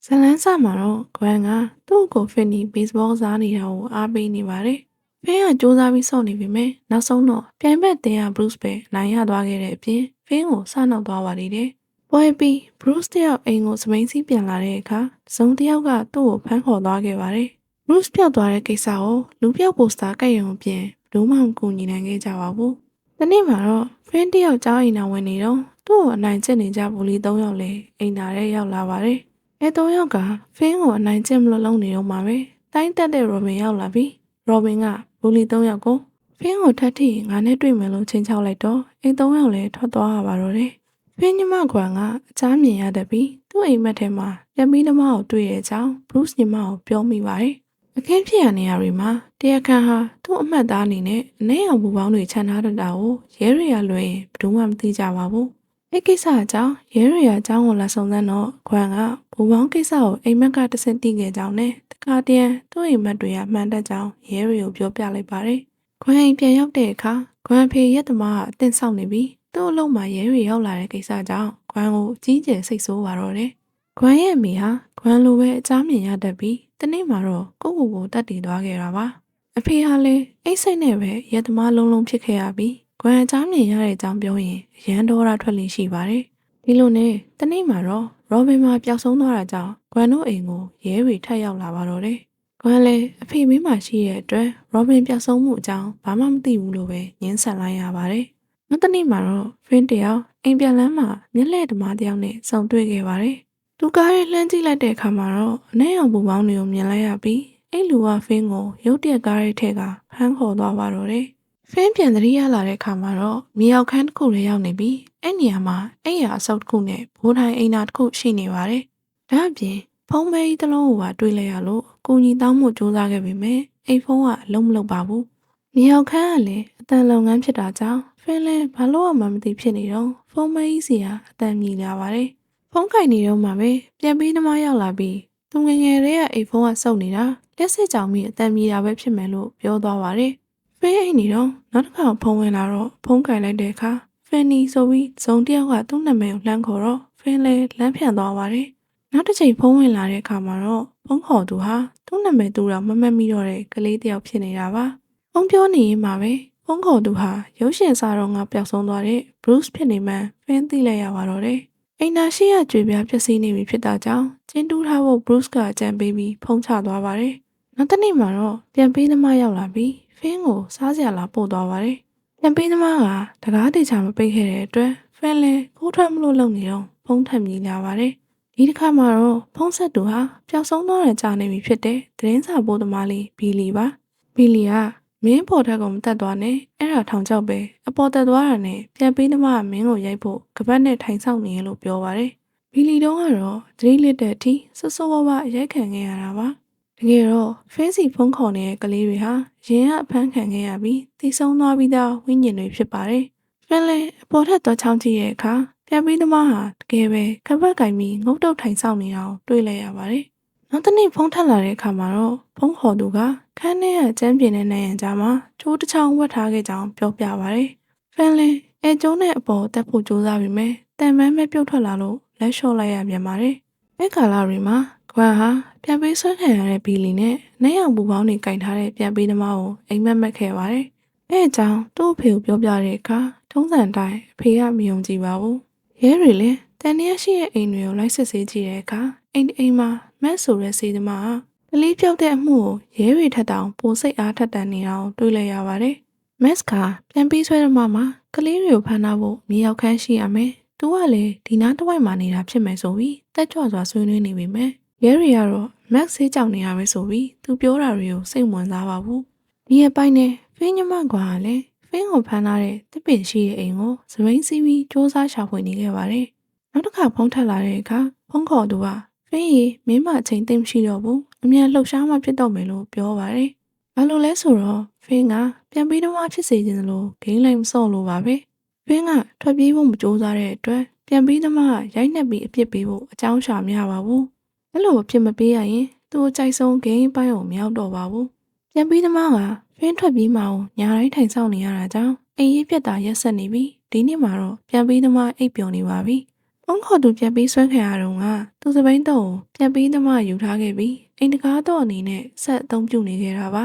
ဇလန်းစာမှာတော့ဂွမ်ကသူ့ကိုဖင်နီဘေ့စ်ဘောစားနေတာကိုအားပေးနေပါတယ်။ဖင်ကစူးစမ်းပြီးစော့နေပြီမဲ့နောက်ဆုံးတော့ပြိုင်ဘက်တင်ကဘရုစ်ပဲနိုင်ရသွားခဲ့တဲ့အပြင်ဖင်ကိုစနှောက်သွားပါသေးတယ်။ပွဲပြီးဘရုစ်တယောက်အိမ်ကိုစမိန်စီးပြန်လာတဲ့အခါဇုံတယောက်ကသူ့ကိုဖမ်းခေါ်သွားခဲ့ပါတယ်။ဘရုစ်ပြောက်သွားတဲ့ကိစ္စကိုလူပြောက်ပိုစတာကတ်ရုံအပြင်ဘယ်သူမှမကူညီနိုင်ခဲ့ကြပါဘူး။ဒီနေ့မှာတော့ဖင်တယောက်ကြောင်းအိမ်တော်ဝင်နေတော့သူ့ကိုအနိုင်ကျင့်နေကြဘူလီ၃ယောက်လည်းအိမ်သာထဲရောက်လာပါတယ်။၃ယောက်ကဖင်းကိုအနိုင်ကျင့်မလို့လုံးနေတော့မှာပဲတိုင်းတက်တဲ့ရော်ဘင်ရောက်လာပြီရော်ဘင်ကဘူလီ၃ယောက်ကိုဖင်းကိုထပ်ထိငါနဲ့တွေ့မယ်လို့ချင်းချောက်လိုက်တော့၃ယောက်လည်းထွက်သွားရပါတော့တယ်ဖင်းညမကွာကအချားမြင်ရတဲ့ပြီးသူ့အိမ်မက်ထဲမှာပြန်ပြီးသမားကိုတွေ့တဲ့အကြောင်းဘရုစ်ညမကိုပြောမိပါတယ်အခင်းဖြစ်ရနေရတွေမှာတရားခံဟာသူ့အမှတ်သားအနေနဲ့အနေအောင်ဘူပေါင်းတွေခြံထားတတ်တာကိုရဲတွေကလွင်ဘယ်သူမှမသိကြပါဘူးအဲ့ကိစ္စအကြောင်းရဲတွေအကြောင်းကိုလာဆောင်တဲ့တော့ခွန်ကဘူပေါင်းကိစ္စကိုအိမ်မက်ကတဆင့်သိခဲ့ကြောင်းနဲ့တခါတည်းသူ့အိမ်မက်တွေကမှန်တဲ့ကြောင်းရဲတွေကိုပြောပြလိုက်ပါတယ်။ခွန်အိမ်ပြန်ရောက်တဲ့အခါခွန်ဖေရက်သမားကအသင့်ဆောင်နေပြီးသူ့အလုံးမှာရဲတွေရောက်လာတဲ့ကိစ္စကြောင့်ခွန်ကိုကြီးကျယ်စိတ်ဆိုးပါတော့တယ်။ခွန်ရဲ့အမိဟာခွန်လိုပဲအချားမြင်ရတတ်ပြီးတနေ့မှာတော့ကိုယ့်ကိုယ်တတ်တည်သွားခဲ့တာပါ။အဖေဟာလည်းအိတ်စိတ်နဲ့ပဲရက်သမားလုံးလုံးဖြစ်ခဲ့ရပြီးခွန်အချားမြင်ရတဲ့အကြောင်းပြောရင်ရန်ဒေါ်ရထွက်လိမ့်ရှိပါတယ်။ဒီလိုနဲ့တနေ့မှာတော့ရောဘင်မှာပျောက်ဆုံးသွားတာကြောင့်ဂွမ်တို့အိမ်ကိုရဲတွေထပ်ရောက်လာပါတော့တယ်။ဂွမ်လည်းအဖေမင်းမှရှိတဲ့အတွက်ရောဘင်ပျောက်ဆုံးမှုအကြောင်းဘာမှမသိဘူးလို့ပဲငင်းဆန်လိုက်ရပါတယ်။နောက်တနေ့မှာတော့ဖင်းတယောက်အိမ်ပြန်လမ်းမှာမျက်လှည့်ဓမားတယောက်နဲ့ဆုံတွေ့ခဲ့ပါတယ်။သူကားရဲ့လှမ်းကြည့်လိုက်တဲ့အခါမှာတော့အနှဲအောင်ပူပေါင်းတွေကိုမြင်လိုက်ရပြီးအဲ့လူကဖင်းကိုရုတ်တရက်ကားရဲ့ထက်ကဖမ်းခေါ်သွားပါတော့တယ်။ဖင်းပြန်သတိရလာတဲ့အခါမှာတော့မြေရောက်ခန်းတစ်ခုလည်းရောက်နေပြီးအဲ့နေရာမှာအဲ့ရအဆုပ်တစ်ခုနဲ့ဘိုးထိုင်အိမ်သာတစ်ခုရှိနေပါတယ်။ဒါအပြင်ဖုံးမဲကြီးတစ်လုံးကိုပါတွေးလိုက်ရလို့ကိုကြီးတောင်းမှုစူးစမ်းခဲ့ပေမဲ့အိမ်ဖုံးကအလုံးမလုံးပါဘူး။မြေရောက်ခန်းကလည်းအတန်လုပ်ငန်းဖြစ်တာကြောင့်ဖင်းလဲဘာလို့မှမသိဖြစ်နေတော့ဖုံးမဲကြီးစီကအတန်မြည်လာပါတယ်။ဖုံးကင်နေတော့မှပဲပြန်ပြီးသမားရောက်လာပြီးသူငယ်ငယ်လေးကအိမ်ဖုံးကစုပ်နေတာလက်စစ်ကြောင်ပြီးအတန်မြည်တာပဲဖြစ်မယ်လို့ပြောသွားပါတယ်။ဖင်းအိမ်နေတော့နောက်တစ်ခါဖုံးဝင်လာတော့ဖုံးကင်လိုက်တဲ့အခါဖန်နီဆိုပြီးဇုံတယောက်ကသူ့နာမည်ကိုလှမ်းခေါ်တော့ဖင်းလဲလမ်းဖြန်သွားပါတယ်။နောက်တစ်ချိန်ဖုံးဝင်လာတဲ့အခါမှာတော့ဖုံးခေါ်သူဟာသူ့နာမည်သူတော့မမှတ်မိတော့တဲ့ကလေးတယောက်ဖြစ်နေတာပါ။ဖုံးပြောနေရင်မှာပဲဖုံးခေါ်သူဟာရုပ်ရှင်စာတော့ငါပျောက်ဆုံးသွားတဲ့ဘရုစ်ဖြစ်နေမှဖင်းသိလိုက်ရပါတော့တယ်။အိမ်နာရှိရကြွေပြားဖြစ်စီနေပြီဖြစ်တာကြောင့်ကျင်းတူးထားဖို့ဘရုစ်ကအကြံပေးပြီးဖုံးချသွားပါတယ်။နောက်တစ်နေ့မှာတော့ပြန်ပေးသမားရောက်လာပြီးဖင်းကိုစားစရာလာပို့သွားပါတယ်။ပြန်ပေးသမားကတကားတေချာမပိတ်ခဲ့တဲ့အတွက်ဖန်လဲကိုထွက်မလို့လုံနေတော့ဖုံးထက်မြည်လာပါတယ်။ဒီတစ်ခါမှာတော့ဖုံးဆက်သူဟာပျောက်ဆုံးသွားတဲ့ကြာနေပြီဖြစ်တဲ့သတင်းစာပို့သမားလေးဘီလီပါ။ဘီလီကမင်းပေါ်ထက်ကမတက်သွားနဲ့အဲ့ဒါထောင်ချောက်ပဲအပေါ်တက်သွားတာနဲ့ပြန်ပေးသမားကမင်းကိုရိုက်ဖို့ကပတ်နဲ့ထိုင်ဆောင်နေရလို့ပြောပါတယ်။ဘီလီတော့ကတော့သတိလစ်တဲ့အထိဆွဆွဝဝရိုက်ခံခဲ့ရတာပါ။တကယ်တော့ဖေးစီဖုံးခေါ်နေတဲ့ကလေးတွေဟာရင်ကအဖမ်းခံခဲ့ရပြီးတိဆုံးသွားပြီးသားဝိညာဉ်တွေဖြစ်ပါတယ်။ဖန်လဲအပေါ်ထက်တော့ချောင်းကြည့်ရဲ့အခါပြန်ပြီးသမားဟာတကယ်ပဲခပတ်ကင်ပြီးငုတ်တုတ်ထိုင်ဆောင်နေတာကိုတွေ့လိုက်ရပါတယ်။နောက်တစ်နေ့ဖုံးထက်လာတဲ့အခါမှာတော့ဖုံးခေါ်သူကခန်းထဲကကျန်းပြင်းတဲ့နိုင်ရန်ကြားမှာကျိုးတစ်ချောင်းဝတ်ထားခဲ့ကြောင်းပြောပြပါတယ်။ဖန်လဲအဲကျိုးနဲ့အပေါ်တက်ဖို့ကြိုးစားပြီးမြဲတန်ပန်းပဲပြုတ်ထွက်လာလို့လက်လျှော့လိုက်ရပြန်ပါတယ်။အဲကာလာရီမှာကွမ်ဟာပြန်ပေးဆွဲခံရတဲ့ဘီလီနဲ့နှဲအောင်ပူပေါင်းတွေကင်ထားတဲ့ပြန်ပေးသမားကိုအိမ်မက်မက်ခဲ့ပါတယ်။အဲအကြောင်းသူ့အဖေကိုပြောပြတဲ့အခါထုံးစံတိုင်းအဖေကမယုံကြည်ပါဘူး။ရဲတွေလည်းတန်တရားရှိတဲ့အိမ်တွေကိုလိုက်စစ်ဆေးကြည့်တဲ့အခါအိမ်မှာမက်ဆိုတဲ့စီသမားကကလေးပြောက်တဲ့အမှုကိုရဲတွေထက်တောင်ပိုစိတ်အားထက်တန်နေအောင်တွေးလိုက်ရပါတယ်။မက်ကပြန်ပေးဆွဲသမားမှာကလေးတွေကိုဖမ်းထားဖို့မြေရောက်ခန်းရှိရမယ်။သူကလည်းဒီနားတစ်ဝိုက်မှာနေတာဖြစ်မယ်ဆိုပြီးတက်ကြွစွာဆွေးနွေးနေပေမဲ့ရဲတွေကတော့မက်ဆေးကြောင်နေရပဲဆိုပြီးသူပြောတာတွေကိုစိတ်ဝင်စားပါဘူး။ဒီအပိုင်းနဲ့ဖင်းညမကွာကလည်းဖင်းကိုဖမ်းထားတဲ့တစ်ပင်ရှိတဲ့အိမ်ကိုစပိန်စီးပြီးစူးစမ်းရှာဖွေနေခဲ့ပါတယ်။နောက်တစ်ခါဖုံးထက်လာတဲ့အခါဖုံးခေါ်သူကဖင်းရီမင်းမအချိန်သိမ့်မရှိတော့ဘူးအမြန်လှုပ်ရှားမှဖြစ်တော့မယ်လို့ပြောပါတယ်။ဘာလို့လဲဆိုတော့ဖင်းကပြန်ပြီးတော့ဖြစ်စေခြင်းလို့ဂိမ်းလိုက်မစော့လို့ပါပဲ။ဖင်းကထွက်ပြေးဖို့မကြိုးစားတဲ့အတွက်ပြန်ပြီးတော့ရိုက်နှက်ပြီးအပြစ်ပေးဖို့အကြောင်းရှာမရပါဘူး။အဲ့လိုအဖြစ်မပေးရရင်သူ့အကြိုက်ဆုံးဂိမ်းပိုင်းကိုမရောက်တော့ပါဘူး။ပြန်ပြီးတော့ကဖင်းထွက်ပြေးမှအောင်ညာတိုင်းထိုင်ဆောင်နေရတာကြောင့်အိမ်ရေးပြက်တာရက်ဆက်နေပြီဒီနေ့မှာတော့ပြန်ပြီးတော့အိပ်ပျော်နေပါပြီ။ ဖုန်းခေါ်သူပြန်ပြီးဆွဲခဲ့ရတော့ကသူစပိန်တော့ပြန်ပြီးသမားယူထားခဲ့ပြီးအိမ်တကားတော့အနေနဲ့ဆက်အသုံးပြုနေခဲ့တာပါ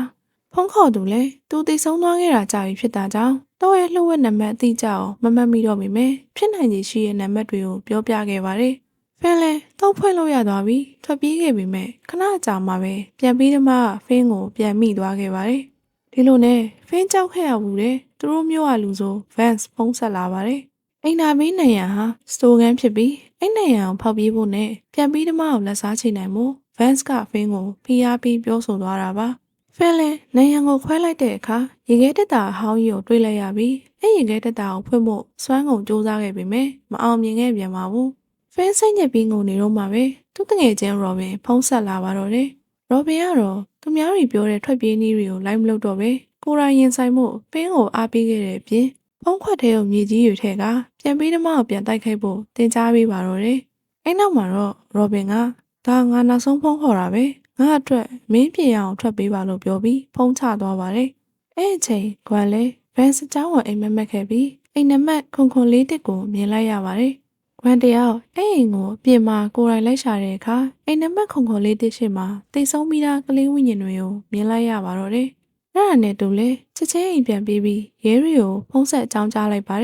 ဖုန်းခေါ်သူလည်းသူတိတ်ဆုံးသွားခဲ့တာကြာပြီဖြစ်တာကြောင့်တော့ရဲ့လှုပ်ဝက်နံပါတ်အတိအကျအောင်မမှတ်မိတော့ပေမဲ့ဖြစ်နိုင်ခြေရှိတဲ့နံပါတ်တွေကိုပြောပြခဲ့ပါတယ်ဖင်လည်းတော့ဖွင့်လို့ရသွားပြီးထွက်ပြေးခဲ့ပေမဲ့ခဏကြာမှပဲပြန်ပြီးသမားဖင်းကိုပြန်မိသွားခဲ့ပါတယ်ဒီလိုနဲ့ဖင်းကြောက်ခဲ့ရဘူးတဲ့သူတို့မျိုးကလူဆို Vans ဖုန်းဆက်လာပါတယ်အိမ်နာဘေးနိုင်ရန်ဟာစတိုဂန်ဖြစ်ပြီးအိမ်နိုင်ရန်ကိုဖောက်ပြေးဖို့နဲ့ပြန်ပြီးသမားကိုလက်စားချိန်နိုင်မှု Vans ကဖင်းကိုဖိအားပေးပြောဆိုသွားတာပါဖင်းလည်းနိုင်ရန်ကိုခွဲလိုက်တဲ့အခါရေခဲတက်တာအဟောင်းကြီးကိုတွေ့လိုက်ရပြီးအဲ့ရေခဲတက်တာကိုဖွင့်ဖို့စွမ်းကုန်စူးစမ်းခဲ့ပေမဲ့မအောင်မြင်ခဲ့ပြန်ပါဘူးဖင်းစိတ်ညစ်ပြီးငုံနေတော့မှပဲသူ့တငယ်ချင်းရော်ဘင်ဖုန်းဆက်လာပါတော့တယ်ရော်ဘင်ကတော့သူများတွေပြောတဲ့ထွက်ပြေးနည်းတွေကိုလိုက်မလုပ်တော့ပဲကိုရိုင်းရင်ဆိုင်မှုဖင်းကိုအားပေးခဲ့တဲ့အပြင်ဖုန်းခွက်ထဲကိုမြေကြီးတွေထဲကပြန်ပြီးတော့မှပြန်တိုက်ခိုက်ဖို့တင်ကြားပေးပါတော့တယ်အဲ့နောက်မှာတော့ရော်ဘင်ကဒါငါနောက်ဆုံးဖုန်းခေါ်တာပဲငါအတွက်မင်းပြေအောင်ထွက်ပေးပါလို့ပြောပြီးဖုန်းချသွားပါတယ်အဲ့အချိန်ကွမ်လဲဗန်စကြောင်းကိုအိမ်မက်မက်ခဲ့ပြီးအိမ်နံပါတ်ခုလေးတစ်ကိုမြင်လိုက်ရပါတယ်ကွမ်တယောက်အဲ့အိမ်ကိုပြင်မာကိုယ်တိုင်လိုက်ရှာတဲ့အခါအိမ်နံပါတ်ခုလေးတစ်ရှိမှာတိတ်ဆုံးပြီးသားကလေးဝိညာဉ်တွေကိုမြင်လိုက်ရပါတော့တယ်အဲ့ဒါနဲ့တူလဲချက်ချင်းအိမ်ပြန်ပြေးပြီးရဲတွေကိုဖုန်းဆက်အကြောင်းကြားလိုက်ပါတယ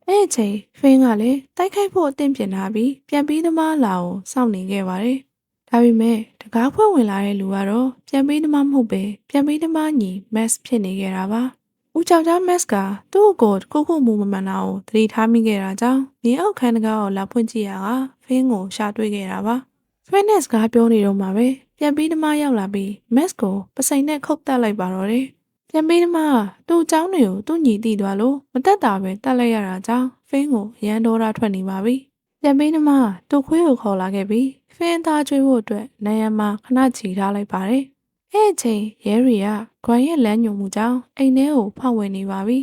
်အဲ့အချိန်ဖင်းကလည်းတိုက်ခိုက်ဖို့အသင့်ပြင်ထားပြီးပြန်ပြီးသမားလာကိုစောင့်နေခဲ့ပါတယ်ဒါပေမဲ့တကားဖွင့်ဝင်လာတဲ့လူကတော့ပြန်ပြီးသမားမဟုတ်ပဲပြန်ပြီးသမားညီမက်စ်ဖြစ်နေခဲ့တာပါဦးချောက်ကြားမက်စ်ကသူ့ကိုခုခုမူမမှန်တာကိုသတိထားမိခဲ့တာကြောင့်မြေအောက်ခန်းတကားကိုလာဖွင့်ကြည့်ရတာဖင်းကိုရှာတွေ့ခဲ့တာပါဖင်းနက်စ်ကပြောနေတော့မှပဲပြန်ပြီးသမားရောက်လာပြီးမက်စ်ကိုပစိန်နဲ့ခုတ်တက်လိုက်ပါတော့တယ်ပြန်ပြီးသမားသူ့အကြောင်းတွေကိုသူ့ညီတီသွားလို့မတက်တာပဲတက်လိုက်ရတာကြောင့်ဖင်းကိုရန်ဒေါတာထွက်နေပါပြီပြန်ပြီးသမားသူ့ခွေးကိုခေါ်လာခဲ့ပြီးဖင်းသားကျွေးဖို့အတွက်နိုင်ရန်မှာခဏချီထားလိုက်ပါတယ်အဲ့အချိန်ရဲရီကဂွမ်ရဲ့လမ်းညွှန်မှုကြောင့်အိမ်ထဲကိုဖောက်ဝင်နေပါပြီ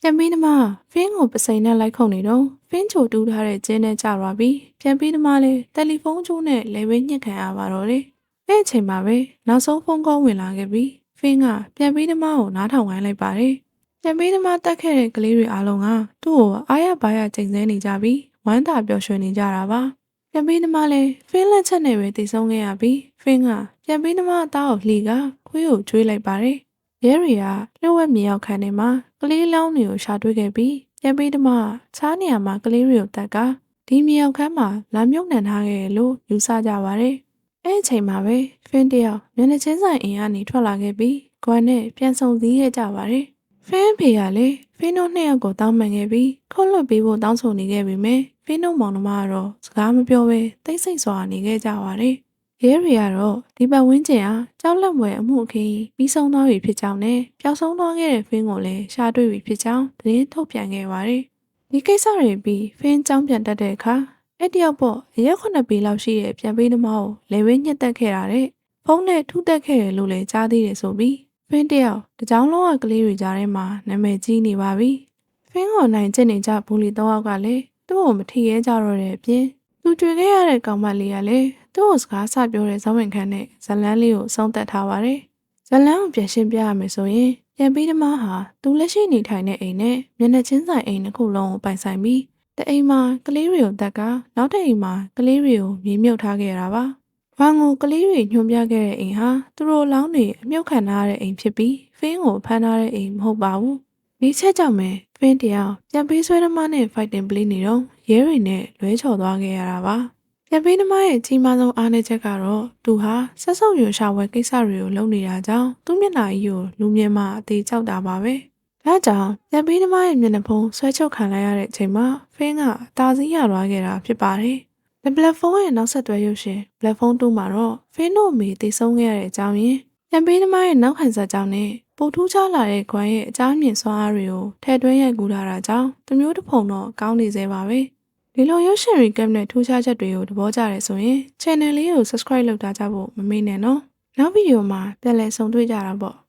ပြန်ပြီးသမားဖင်းကိုပစိန်နဲ့လိုက်ခုန်နေတော့ဖင်းချိုတူးထားတဲ့ကျင်းနဲ့ကျသွားပြီးပြန်ပြီးသမားလည်းတယ်လီဖုန်းကျိုးနဲ့လေဝေးညှက်ခံရပါတော့တယ်အဲ့အချိန်မှာပဲနောက်ဆုံးဖုန်းကောဝင်လာခဲ့ပြီးဖင်းကပြန်ပြီးသမားကိုနားထောင်ခိုင်းလိုက်ပါတယ်ပြန်ပြီးသမားတက်ခဲ့တဲ့ကလေးတွေအားလုံးကသူ့ကိုအားရပါးရချိန်ဆနေကြပြီးဝမ်းသာပျော်ရွှင်နေကြတာပါပြန်ပြီးသမားလည်းဖင်းလက်ချက်နဲ့ပဲတည်ဆုံးခဲ့ရပြီးဖင်းကပြန်ပြီးသမားအသားကိုလှီကခွေးကိုကျွေးလိုက်ပါတယ်ရဲရီကလှုပ်ဝက်မြေရောက်ခန်းထဲမှာကလေးလောင်းတွေကိုရှာတွေ့ခဲ့ပြီးပြန်ပြီးသမားခြားနေရာမှာကလေးတွေကိုတက်ကဒီမြေရောက်ခန်းမှာလာမြုပ်နှံထားခဲ့လို့ယူဆကြပါတယ်အဲ့အချိန်မှာပဲဖင်းတယောက်မျက်နှာချင်းဆိုင်အိမ်ကနေထွက်လာခဲ့ပြီးဂွမ်နဲ့ပြန်ဆုံစည်းခဲ့ကြပါတယ်ဖင်းဖေကလည်းဖင်းတို့နှစ်ယောက်ကိုတောင်းပန်ခဲ့ပြီးခုတ်လွတ်ပေးဖို့တောင်းဆိုနေခဲ့ပေမဲ့ဖင်းတို့မောင်နှမကတော့စကားမပြောဘဲတိတ်ဆိတ်စွာနေခဲ့ကြပါတယ်ရဲရီကတော့ဒီပတ်ဝန်းကျင်ဟာကြောက်လန့်ဖွယ်အမှုအခင်းပြီးဆုံးသွားပြီဖြစ်ကြောင်းနဲ့ပျောက်ဆုံးသွားခဲ့တဲ့ဖင်းကိုလည်းရှာတွေ့ပြီဖြစ်ကြောင်းသတင်းထုတ်ပြန်ခဲ့ပါတယ်ဒီကိစ္စတွေပြီးဖင်းကြောင်းပြန်တက်တဲ့အခါအဲ့တယောက်ပေါ့အရက်9ပေလောက်ရှိတဲ့ပြန်ပေးသမားကိုလေဝင်းညှက်တက်ခဲ့တာတဲ့ဖုန်းနဲ့ထုတက်ခဲ့တယ်လို့လည်းကြားသေးတယ်ဆိုပြီးဖင်းတယောက်တကြောင်လုံးကကလေးတွေကြားထဲမှာနာမည်ကြီးနေပါပြီဖင်းကိုနိုင်ကျင့်နေကြဘူးလီ3ယောက်ကလည်းသူ့ကိုမထီရဲကြတော့တဲ့အပြင်သူတွေ့ခဲ့ရတဲ့ကောင်မလေးကလည်းသူ့ကိုစကားဆပြောတဲ့ဇဝင်ခန်းနဲ့ဇလန်းလေးကိုစောင့်တက်ထားပါတယ်ဇလန်းကိုပြန်ရှင်းပြရမယ်ဆိုရင်ပြန်ပြီးသမားဟာသူလက်ရှိနေထိုင်တဲ့အိမ်နဲ့မျက်နှာချင်းဆိုင်အိမ်တစ်ခုလုံးကိုပိုင်ဆိုင်ပြီးတအိမ်မှာကလေးတွေကိုတက်ကနောက်တစ်အိမ်မှာကလေးတွေကိုမြေမြုပ်ထားခဲ့တာပါ။ဝမ်ကိုကလေးတွေညွှန်ပြခဲ့တဲ့အိမ်ဟာသူတို့လောင်းတွေအမြုပ်ခံထားတဲ့အိမ်ဖြစ်ပြီးဖင်းကိုဖမ်းထားတဲ့အိမ်မဟုတ်ပါဘူး။ဒီချက်ကြောင့်ပဲဖင်းတယောက်ပြန်ပေးဆွဲသမားနဲ့ fighting play နေတော့ရဲတွေနဲ့လွဲချော်သွားခဲ့ရတာပါ။ပြန်ပေးသမားရဲ့အကြီးမားဆုံးအားနည်းချက်ကတော့သူဟာဆက်ဆုပ်ရွံရှာဝဲကိစ္စတွေကိုလုပ်နေတာကြောင့်သူ့မျက်နှာကြီးကိုလူမြင်မှအသေးကြောက်တာပါပဲ။ဒါကြောင့်ပြန်ပေးသမားရဲ့မျက်နှာဖုံးဆွဲချုပ်ခံလိုက်ရတဲ့အချိန်မှာဖင်းကအသာစီးရသွားခဲ့တာဖြစ်ပါတယ်။ The Platform ရဲ့နောက်ဆက်တွဲရုပ်ရှင် Platform 2မှာတော့ဖင်းတို့အမေတည်ဆုံးခဲ့ရတဲ့အကြောင်းရင်းပြန်ပေးသမားရဲ့နောက်ခံဆက်ကြောင်းနဲ့ပိုထူးခြားလာတဲ့ခွမ်းရဲ့အကြောင်းမြင်စွမ်းအားတွေကိုထည့်သွင်းရိုက်ကူးထားတာကြောင့်တမျိုးတစ်ဖုံတော့ကောင်းနေသေးပါပဲ။ဒီလိုရုပ်ရှင် recap နဲ့ထူးခြားချက်တွေကိုသဘောကျတယ်ဆိုရင် channel လေးကို subscribe လုပ်ထားကြဖို့မမေ့နဲ့နော်။နောက်ဗီဒီယိုမှာပြန်လည်ဆုံတွေ့ကြတာပေါ့။